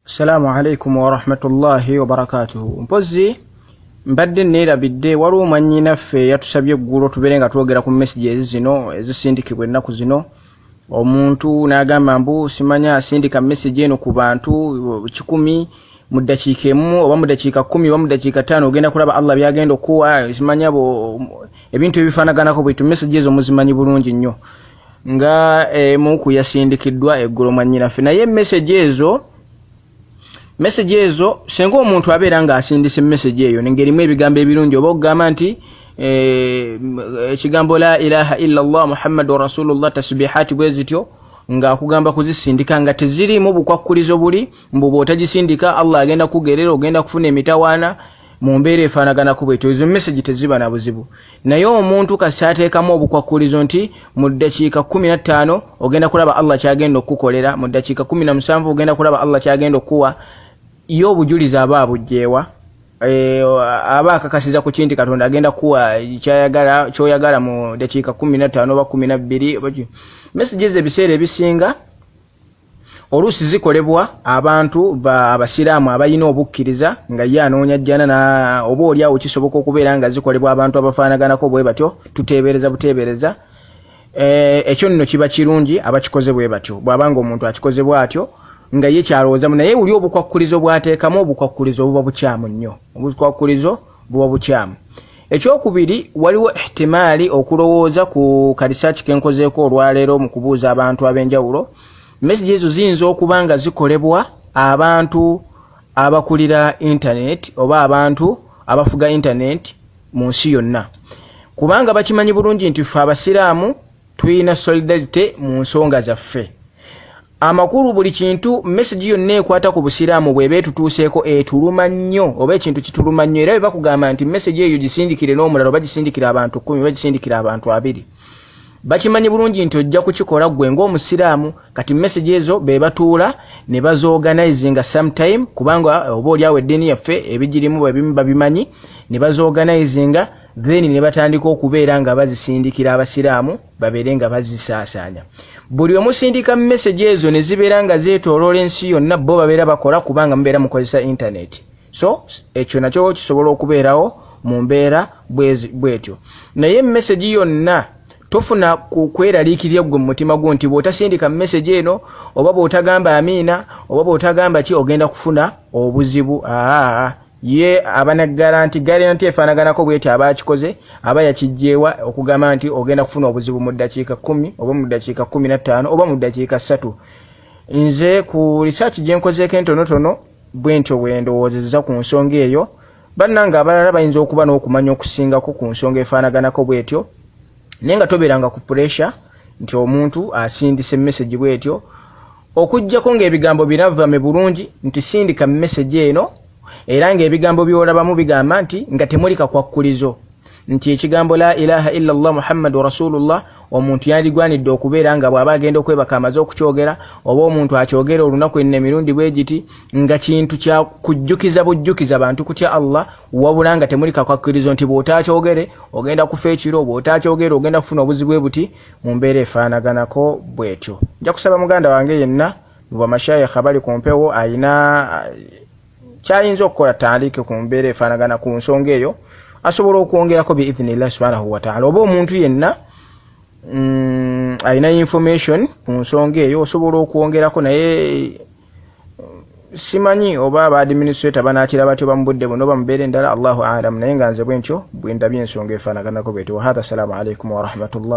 Assalamu alaikum wa rahmatullahi wa barakatuhu. Mpozi mbadde neerabidde waliwo mwanyi naffe yatusabye eggulo tubeere nga twogera ku messages zino ezisindikibwa ennaku zino. Omuntu n'agamba mbu simanya asindika message eno ku bantu 10 mu ddakiika emu oba mu ddakiika 10 oba mu ddakiika 5 ogenda kulaba Allah byagenda okuwa simanya ebintu ebifaanaganako bwetu messages ezo muzimanyi bulungi nnyo nga muku yasindikiddwa eggulo mwanyi naffe naye message ezo senga omuntu abeera nga asindise message eyo ngerimu ebigambo ebirungi oba okugamba nti ekigambo la ilaha illa Allah Muhammadur Rasulullah tasbihati bwezityo nga akugamba kuzisindika nga tezirimu bukwakulizo buli mbubo otagisindika Allah agenda kugerera ogenda kufuna emitawaana mu mbeera efaanaganako bwetyo ezo message teziba na buzibu naye omuntu kasaateekamu obukwakulizo nti mu ddakiika 15 ogenda kulaba Allah kyagenda okukolera mu ddakiika 17 ogenda kulaba Allah kyagenda okuwa yo bujuliza ababujjewa aba akakasiza ku kinti Katonda agenda kuwa kyoyagala mu ddakiika 15 oba 12 messages ebiseera ebisinga oluusi zikolebwa abantu abasiraamu abayina obukkiriza nga ye anoonya jjana oba oliawo kisoboka okubeera nga zikolebwa abantu abafaanaganako bwe batyo tuteebereza buteebereza ekyo nno kiba kirungi abakikoze bwe batyo bw'abanga omuntu akikoze bw'atyo nga ye kyalowooza naye uli obukwakulizo bwateekamu obukwakulizo buba bukyamu nnyo obukwakulizo buba bukyamu. Ekyokubiri waliwo ihtimaali okulowooza ku karisaaki kenkozeeko olwaleero mu kubuuza abantu ab'enjawulo message ezo ziyinza okuba nga zikolebwa abantu abakulira internet oba abantu abafuga internet mu nsi yonna kubanga bakimanyi bulungi nti ffe abasiraamu tuyina solidarity mu nsonga zaffe. Amakulu buli kintu message yonna ekwata ku busiraamu bw'eba etutuuseeko etuluma nnyo oba ekintu kituluma nnyo era bwe bakugamba nti message eyo gisindikire n'omulala oba gisindikira abantu 10 oba gisindikira abantu 2 bakimanyi bulungi nti ojja kukikola gwe ng'omusiraamu kati message ezo be batuula ne bazorganizinga sometime kubanga oba oliawo eddiini yaffe ebigirimu ebimu babimanyi ne bazorganizinga then ne batandika okubeera nga bazisindikira abasiraamu babeere nga bazisaasaanya. Buli omusindika message ezo ne zibeera nga zeetooloola ensi yonna bo babeera bakola kubanga mubeera mukozesa internet so ekyo nakyo kisobola okubeerawo mu mbeera bwetyo naye message yonna tofuna kweraliikirira gwe mu mutima gwo nti bw'otasindika message eno oba bw'otagamba amiina oba bw'otagamba ki ogenda kufuna obuzibu ye abana garanti efaanaganako bw'eti abakikoze aba yakijjeewa okugamba nti ogenda kufuna obuzibu mu ddakiika 10 oba mu ddakiika 15 oba mu ddakiika 3. Nze ku research gye nkozeeko entonotono bwentyo bwe ndowoozezza ku nsonga eyo bannanga abalala bayinza okuba n'okumanya okusingako ku nsonga efaanaganako bwetyo naye nga tobeeranga ku pressure nti omuntu asindise message bwetyo okuggyako ng'ebigambo binavame bulungi nti sindika message eno era ng'ebigambo by'olabamu bigamba nti nga temulika kwakkulizo nti ekigambo la ilaha illa Allah Muhammadur Rasulullah omuntu yandigwanidde okubeera nga bw'aba agenda okwebaka amaze okukyogera oba omuntu akyogera olunaku enne emirundi bwe giti nga kintu kya kujjukiza bujjukiza abantu kutya Allah wabula nga temulika kwakkulizo nti bw'otakyogere ogenda kufa ekiro bw'otakyogere ogenda kufuna obuzibu buti mu mbeera efaanaganako bwetyo. Nja kusaba muganda wange yenna bwa mashayikh abali ku mpewo ayina kyayinza okukola tandike ku mbeera efaanagana ku nsonga eyo asobola okwongerako biidhnillah subhanahu wa ta'ala oba omuntu yenna ayina information ku nsonga eyo osobola okwongerako naye simanyi oba aba administrator banaakira batyo bamubudde buno bamubeera endala Allahu a'lam naye nga nze bwentyo bwe ndabye ensonga efaanaganako bwetyo. Wa hadha assalamu alaikum wa rahmatullah.